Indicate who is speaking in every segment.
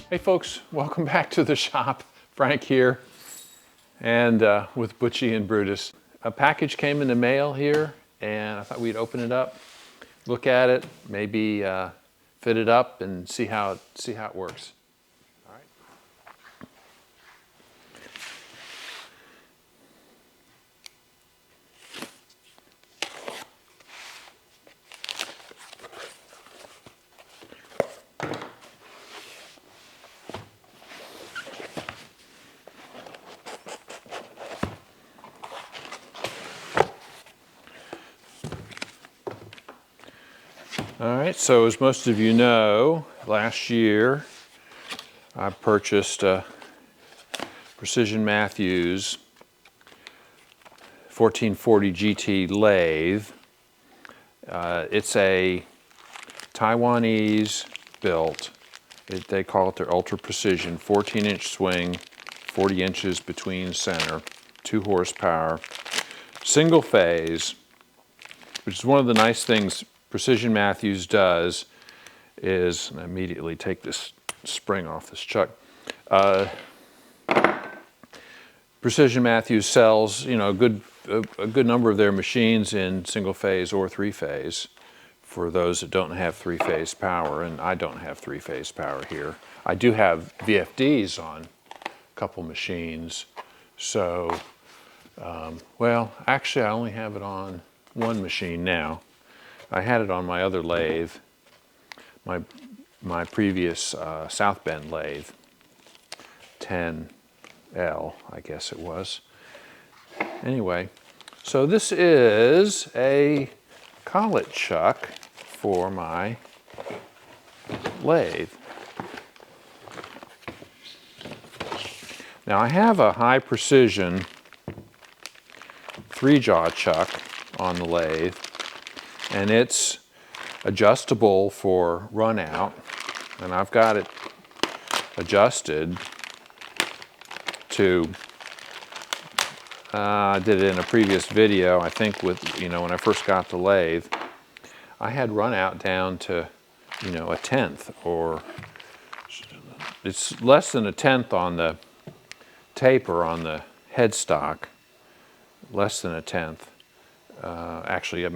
Speaker 1: Hey folks, welcome back to the shop. Frank here, and with Butchie and Brutus. A package came in the mail here, and I thought we'd open it up, look at it, maybe fit it up, and see how it works. All right. All right, so as most of you know, last year I purchased a Precision Mathews 1440 GT lathe. It's a Taiwanese built, they call it their ultra precision, 14-inch swing, 40 inches between center, 2 horsepower, single phase, which is one of the nice things Precision Mathews does is, and I immediately take this spring off this chuck. Precision Mathews sells, a good number of their machines in single phase or 3-phase for those that don't have 3-phase power, and I don't have 3-phase power here. I do have VFDs on a couple machines, so well, actually I only have it on one machine now. I had it on my other lathe, my previous South Bend lathe, 10L, I guess it was. Anyway, so this is a collet chuck for my lathe. Now I have a high precision 3-jaw chuck on the lathe, and it's adjustable for runout, and I've got it adjusted to, I did it in a previous video, I think with, when I first got the lathe, I had runout down to, a tenth, or it's less than a tenth on the taper on the headstock, less than a tenth. Actually,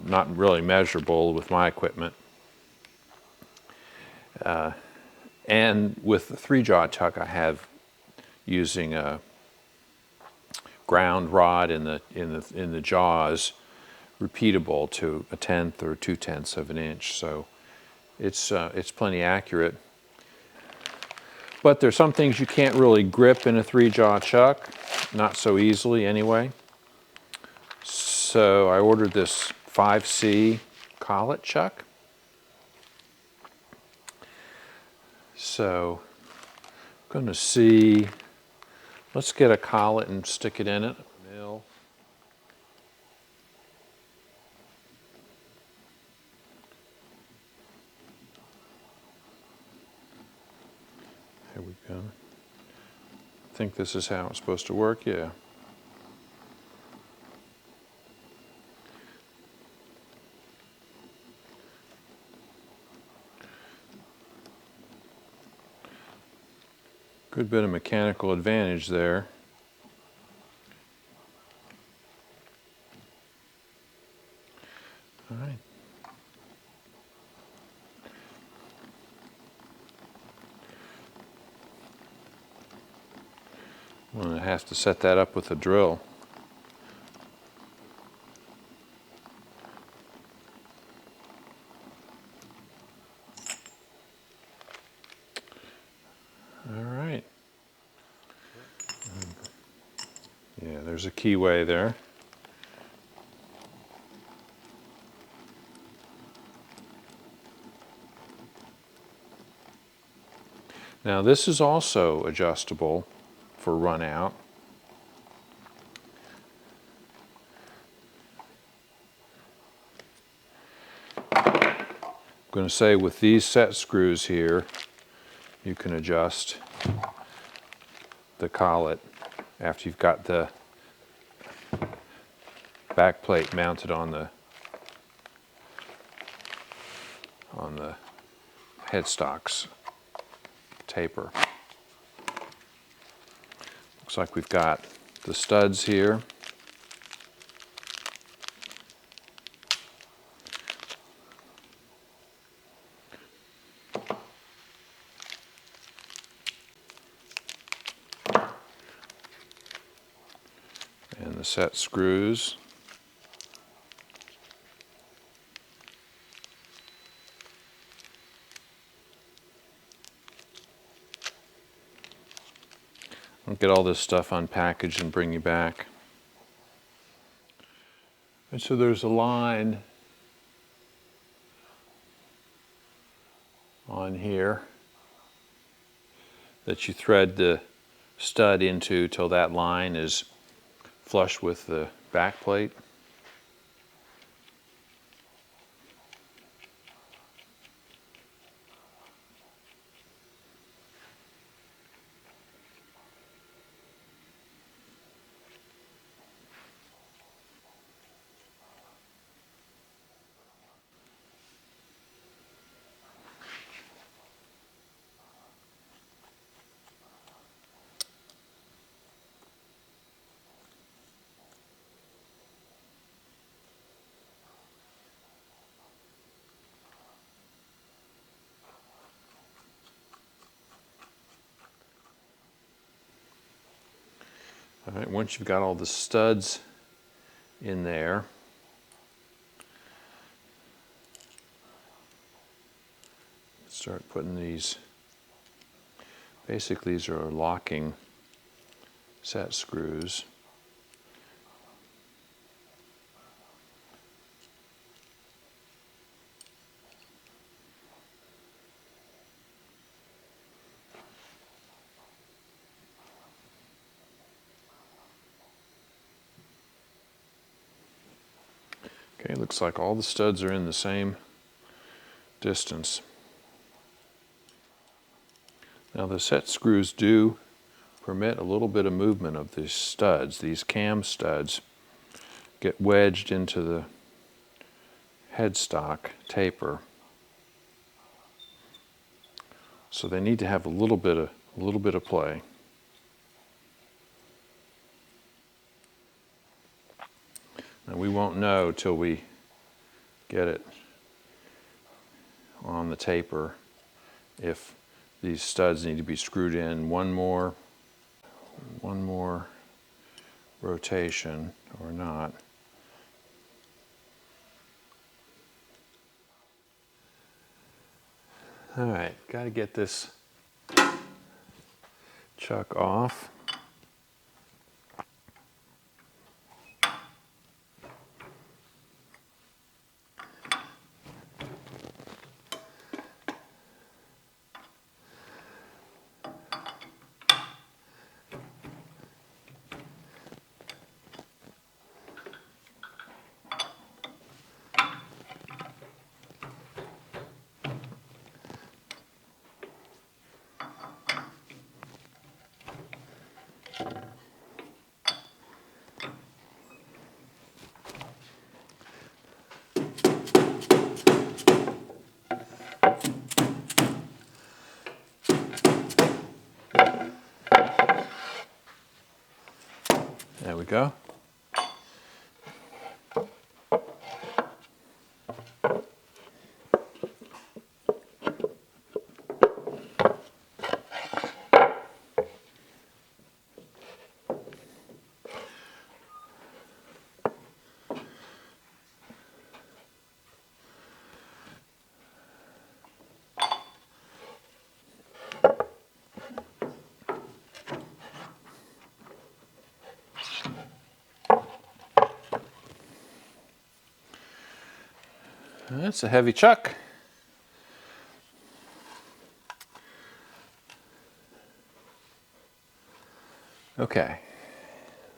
Speaker 1: not really measurable with my equipment. And with the 3-jaw chuck, I have using a ground rod in the jaws, repeatable to a tenth or 2/10 of an inch. So it's plenty accurate. But there's some things you can't really grip in a 3-jaw chuck, not so easily anyway. So I ordered this 5C collet chuck. So I'm going to see, let's get a collet and stick it in it. Mill. Here we go. I think this is how it's supposed to work, yeah. Good bit of mechanical advantage there. All right. I'm going to have to set that up with a drill. Yeah, there's a keyway there. Now this is also adjustable for runout. I'm going to say with these set screws here, you can adjust the collet after you've got the back plate mounted on the headstocks taper. Looks like we've got the studs here. And the set screws. I'll get all this stuff unpackaged and bring you back. And so there's a line on here that you thread the stud into till that line is flush with the back plate. All right, once you've got all the studs in there, start putting these, basically these are locking set screws. Okay, looks like all the studs are in the same distance. Now the set screws do permit a little bit of movement of these studs. These cam studs get wedged into the headstock taper. So they need to have a little bit of play. And we won't know till we get it on the taper if these studs need to be screwed in one more rotation or not. All right, got to get this chuck off. There we go. That's a heavy chuck. Okay,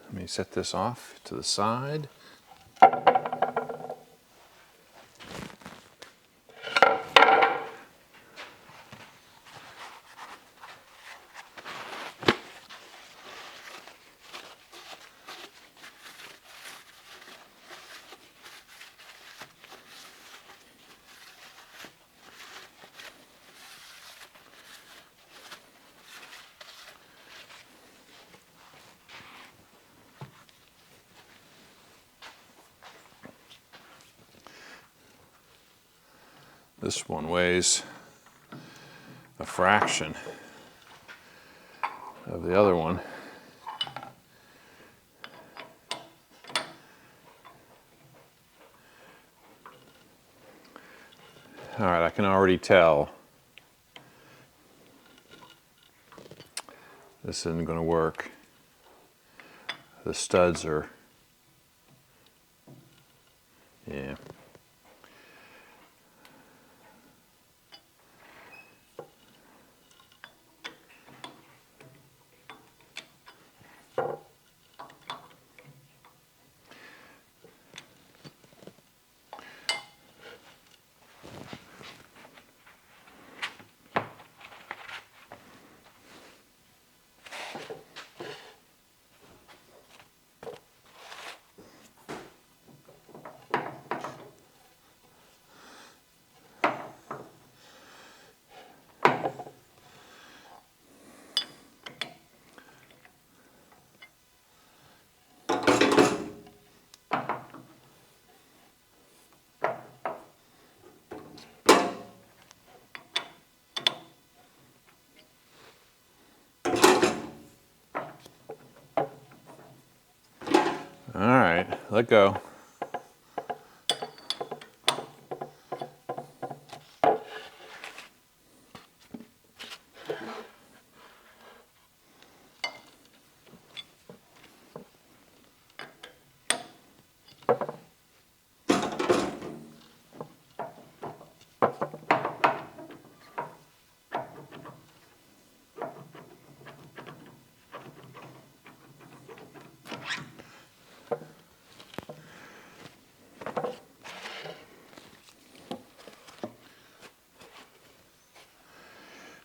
Speaker 1: let me set this off to the side. This one weighs a fraction of the other one. All right, I can already tell this isn't going to work. The studs are, yeah. All right, let go.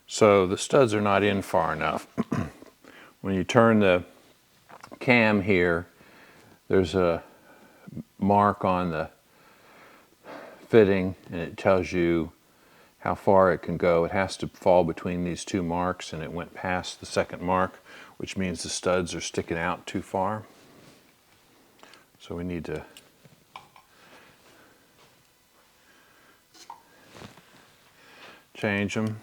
Speaker 1: So the studs are not in far enough. When you turn the cam here, there's a mark on the fitting and it tells you how far it can go. It has to fall between these two marks, and it went past the second mark, which means the studs are sticking out too far. So we need to change them.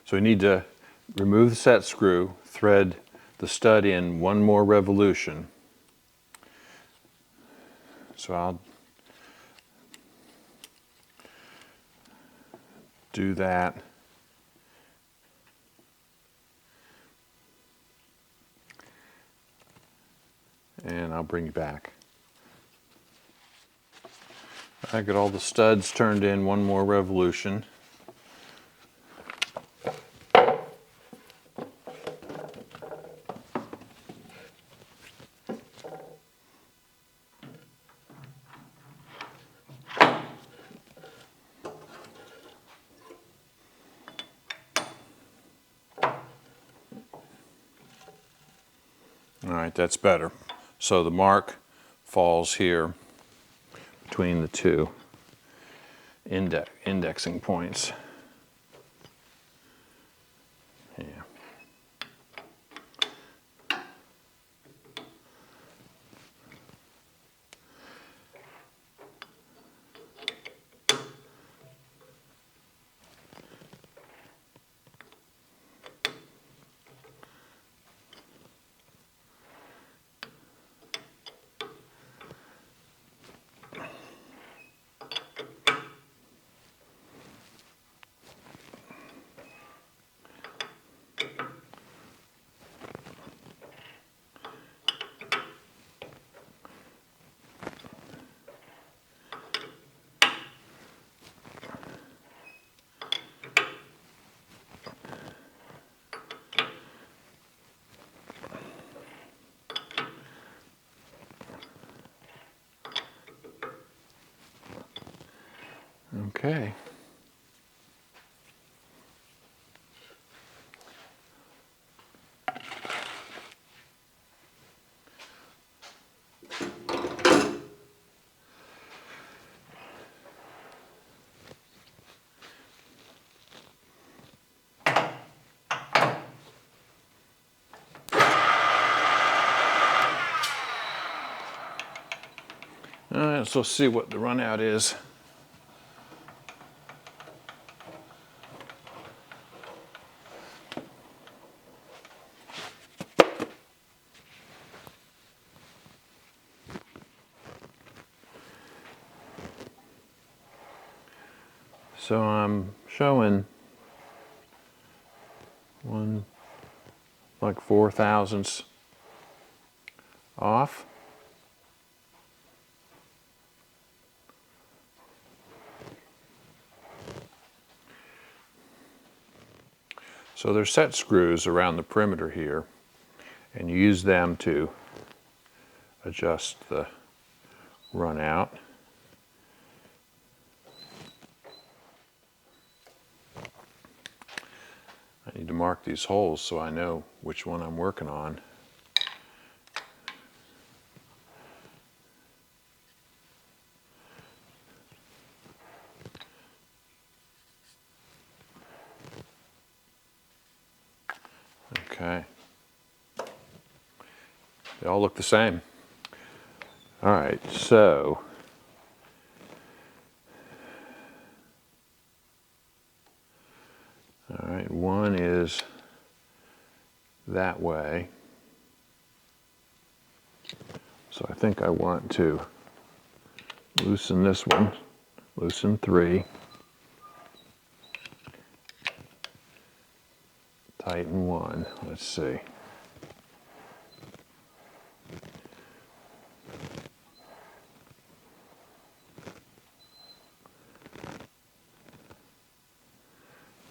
Speaker 1: So we need to remove the set screw, thread the stud in one more revolution. So I'll do that. And I'll bring you back. I got all the studs turned in one more revolution. All right, that's better. So the mark falls here between the two indexing points. Yeah. Okay. All right, so let's see what the runout is. So I'm showing one like 4/1000 off. So there's set screws around the perimeter here, and you use them to adjust the run out. I need to mark these holes so I know which one I'm working on. Okay. They all look the same. All right, so all right, one is that way. So I think I want to loosen this one, loosen 3, tighten 1. Let's see.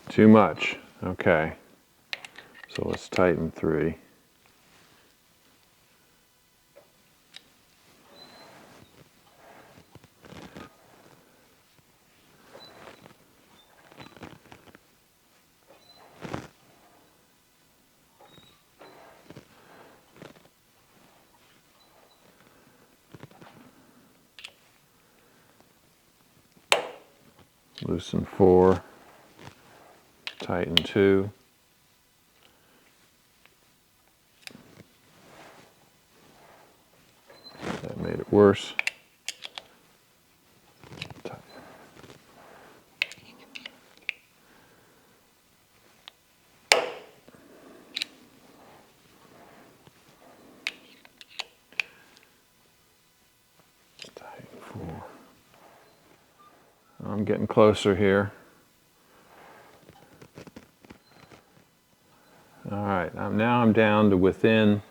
Speaker 1: Too much. Okay. So let's tighten 3. Loosen 4. Tighten 2. That made it worse. Tighten 4. I'm getting closer here. All right, now I'm down to within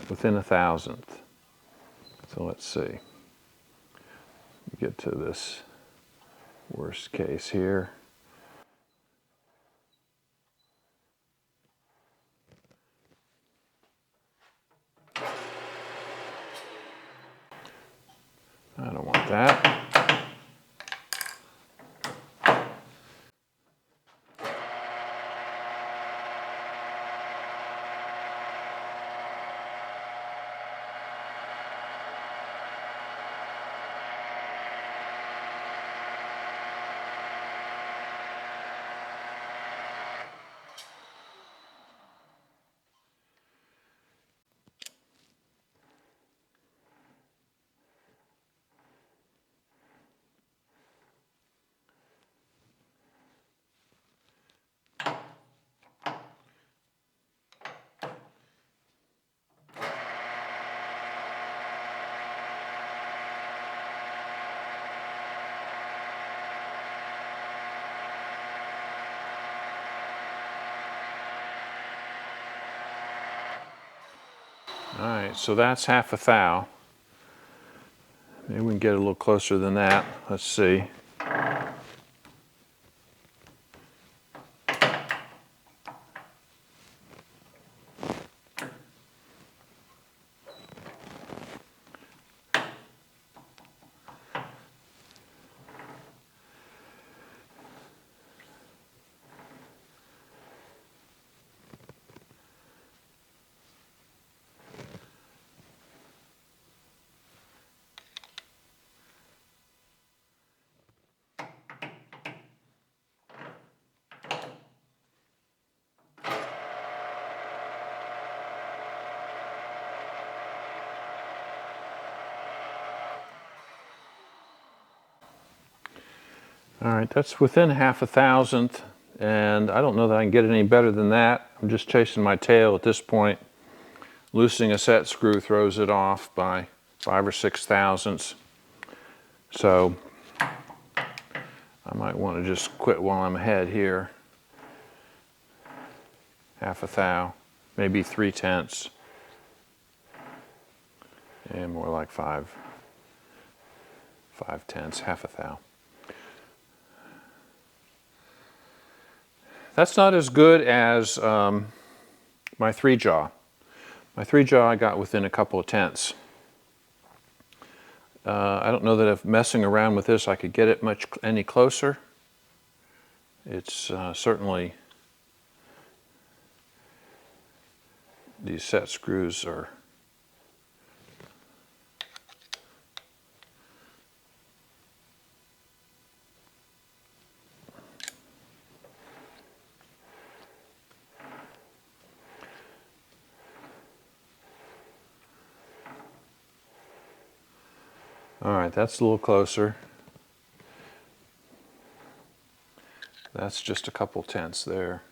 Speaker 1: a thousandth. So let's see. Get to this worst case here. I don't want that. All right, so that's half a thou. Maybe we can get a little closer than that. Let's see. All right, that's within half a thousandth, and I don't know that I can get it any better than that. I'm just chasing my tail at this point. Loosening a set screw throws it off by 5 or 6 thousandths. So I might want to just quit while I'm ahead here. Half a thou, maybe 3/10, and more like 5/10, half a thou. That's not as good as my 3-jaw. My 3-jaw I got within a couple of tenths. I don't know that if messing around with this I could get it any closer. It's certainly, these set screws are all right. That's a little closer. That's just a couple tenths there.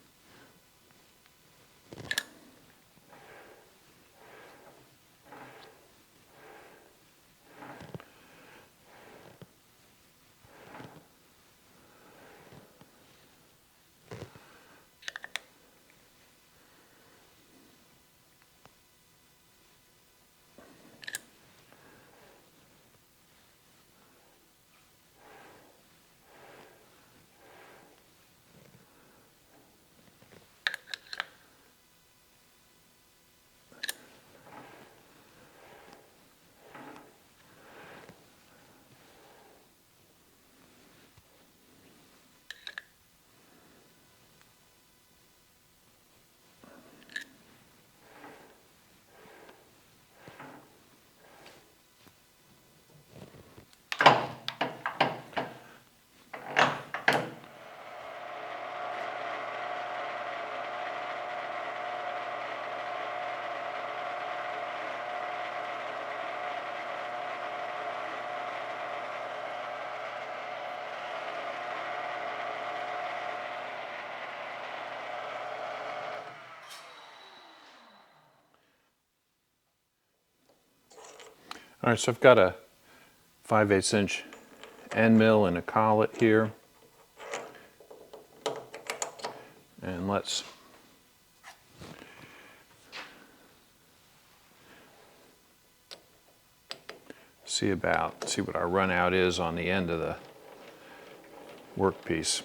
Speaker 1: All right, so I've got a 5/8 inch end mill and a collet here. And let's see what our runout is on the end of the workpiece.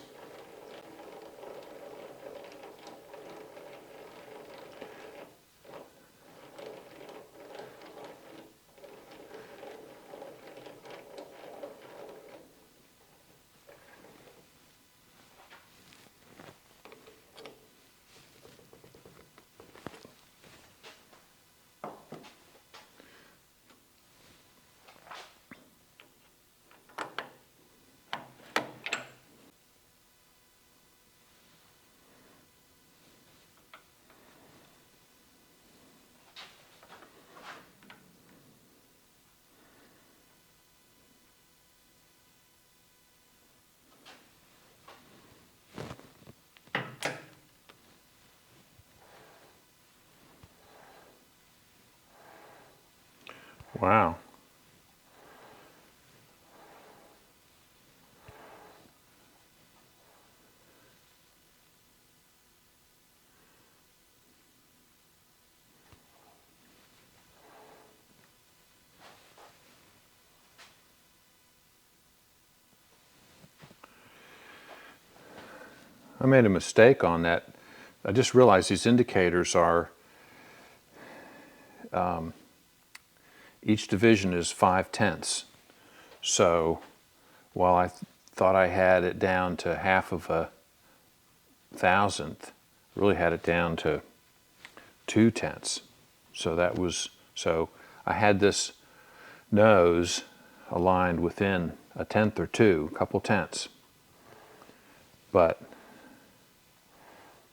Speaker 1: Wow. I made a mistake on that. I just realized these indicators are, each division is 5/10. So while I thought I had it down to half of a thousandth, I really had it down to 2/10. So I had this nose aligned within a tenth or two, a couple tenths. But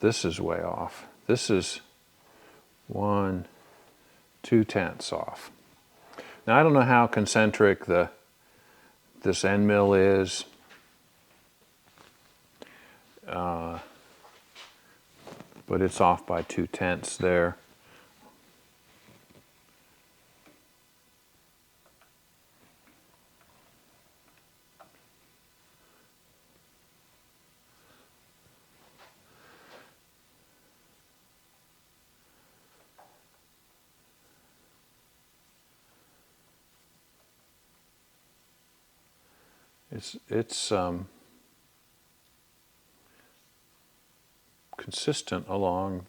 Speaker 1: this is way off. This is 1, 2/10 off. Now I don't know how concentric this end mill is. But it's off by 2/10 there. It's consistent along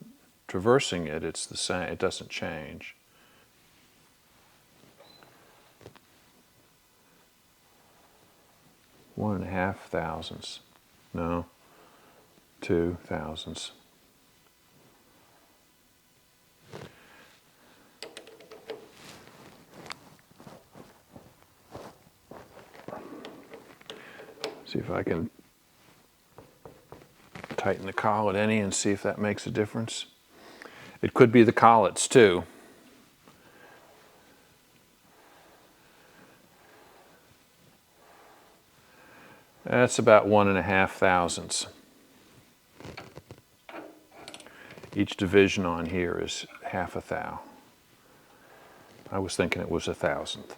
Speaker 1: traversing it. It's the same. It doesn't change. One and a half thousandths. No. 2 thousandths. See if I can tighten the collet any and see if that makes a difference. It could be the collets too. That's about 1.5 thousandths. Each division on here is half a thou. I was thinking it was 1,000th.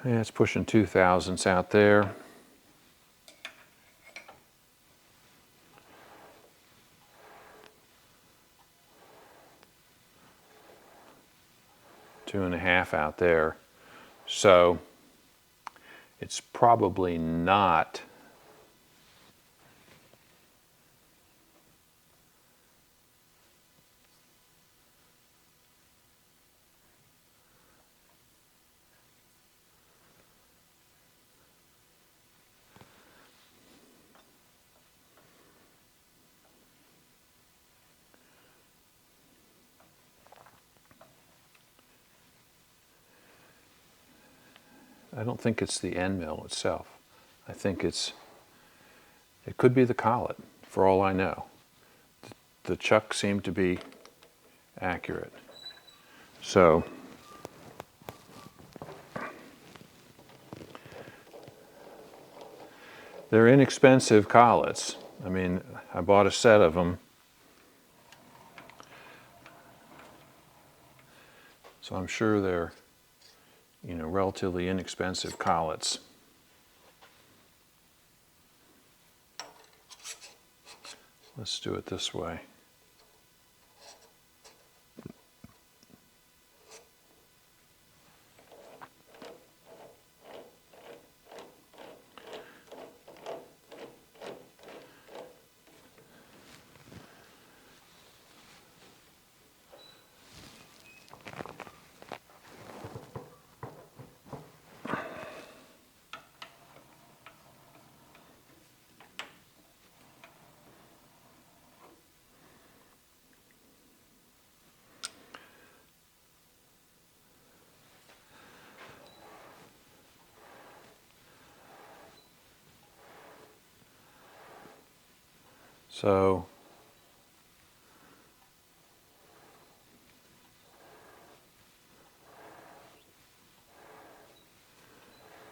Speaker 1: Yeah, it's pushing 2 thousandths out there. Two and a half out there. So it's probably not I don't think it's the end mill itself. I think it could be the collet, for all I know. The chuck seemed to be accurate. So they're inexpensive collets. I mean, I bought a set of them. So I'm sure they're, relatively inexpensive collets. Let's do it this way. So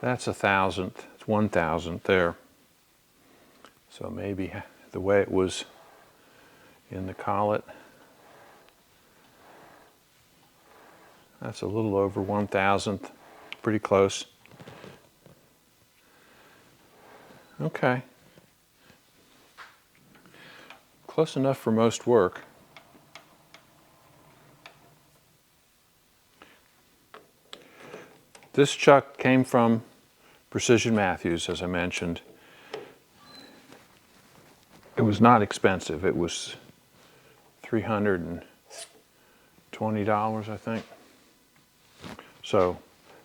Speaker 1: that's 1,000th, it's 1,000th there. So maybe the way it was in the collet, that's a little over 1,000th, pretty close. Okay. Close enough for most work. This chuck came from Precision Mathews, as I mentioned. It was not expensive. It was $320, I think. So,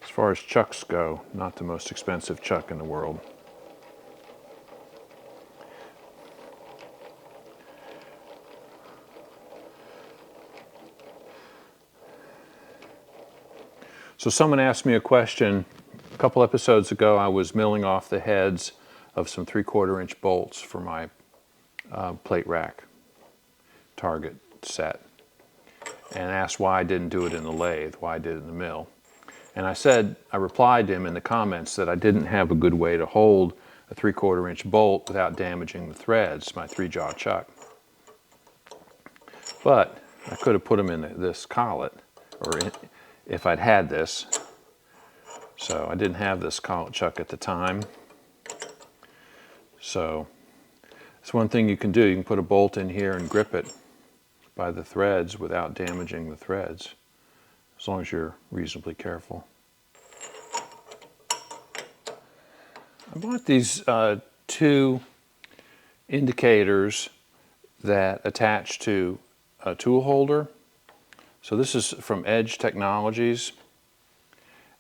Speaker 1: as far as chucks go, not the most expensive chuck in the world. So someone asked me a question a couple episodes ago. I was milling off the heads of some 3/4 inch bolts for my plate rack target set, and asked why I didn't do it in the lathe, why I did it in the mill. And I replied to him in the comments that I didn't have a good way to hold a 3/4 inch bolt without damaging the threads, my 3-jaw chuck. But I could have put them in this collet, if I'd had this. So I didn't have this collet chuck at the time. So it's one thing you can do. You can put a bolt in here and grip it by the threads without damaging the threads. as long as you're reasonably careful. I bought these two indicators that attach to a tool holder. So this is from Edge Technologies,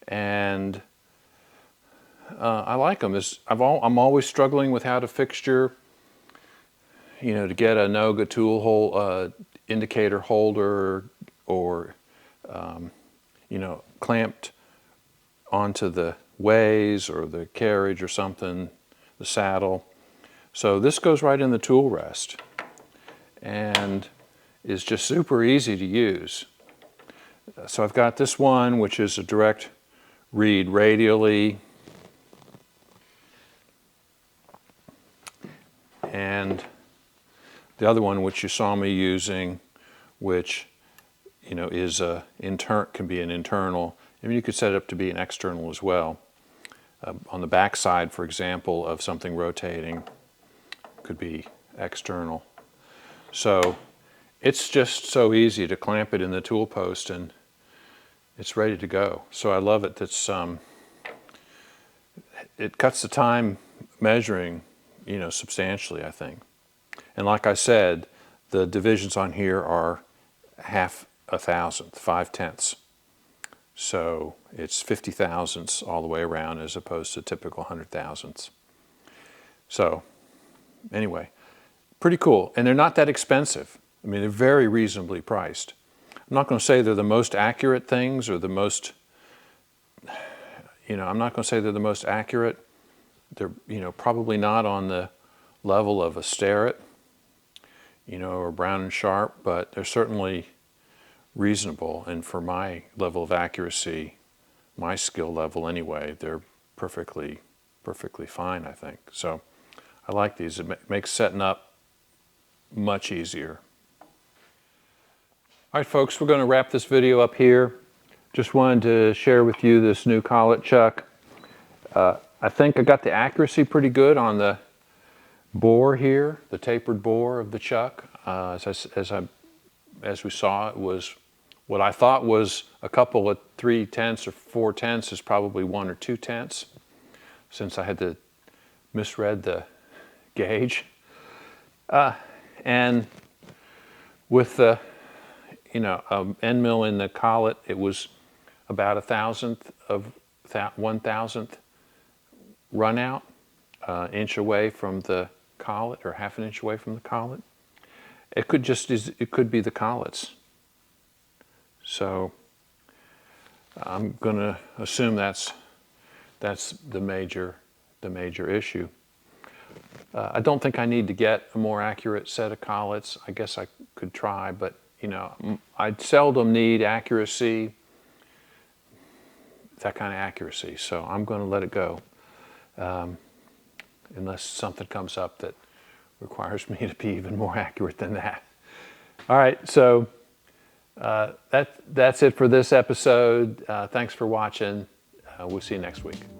Speaker 1: and I like them. I'm always struggling with how to fixture, to get a Noga tool hole indicator holder or clamped onto the ways or the carriage or something, the saddle. So this goes right in the tool rest and is just super easy to use. So I've got this one, which is a direct read radially, and the other one, which you saw me using, which is can be an internal. I mean, you could set it up to be an external as well. On the back side, for example, of something rotating, could be external. So it's just so easy to clamp it in the tool post and it's ready to go. So I love it. It cuts the time measuring, substantially, I think. And like I said, the divisions on here are 1/2 a thousandth, 5/10. So it's 50 thousandths all the way around as opposed to typical 100 thousandths. So anyway, pretty cool. And they're not that expensive. I mean, they're very reasonably priced. I'm not going to say they're the most accurate things or the most, I'm not going to say they're the most accurate. They're, probably not on the level of a Starrett, or Brown and Sharp, but they're certainly reasonable. And for my level of accuracy, my skill level anyway, they're perfectly fine, I think. So I like these. It makes setting up much easier. All right, folks, we're going to wrap this video up here. Just wanted to share with you this new collet chuck. I think I got the accuracy pretty good on the bore here, the tapered bore of the chuck. As we saw, it was what I thought was a couple of 3/10 or 4/10 is probably 1 or 2/10, since I had misread the gauge. And with the end mill in the collet, it was about 1,000th of 1,000th runout, inch away from the collet, or 1/2 an inch away from the collet. It could be the collets. So I'm going to assume that's the major issue. I don't think I need to get a more accurate set of collets. I guess I could try, but I seldom need accuracy, that kind of accuracy. So I'm going to let it go, unless something comes up that requires me to be even more accurate than that. All right, so that's it for this episode. Thanks for watching. We'll see you next week.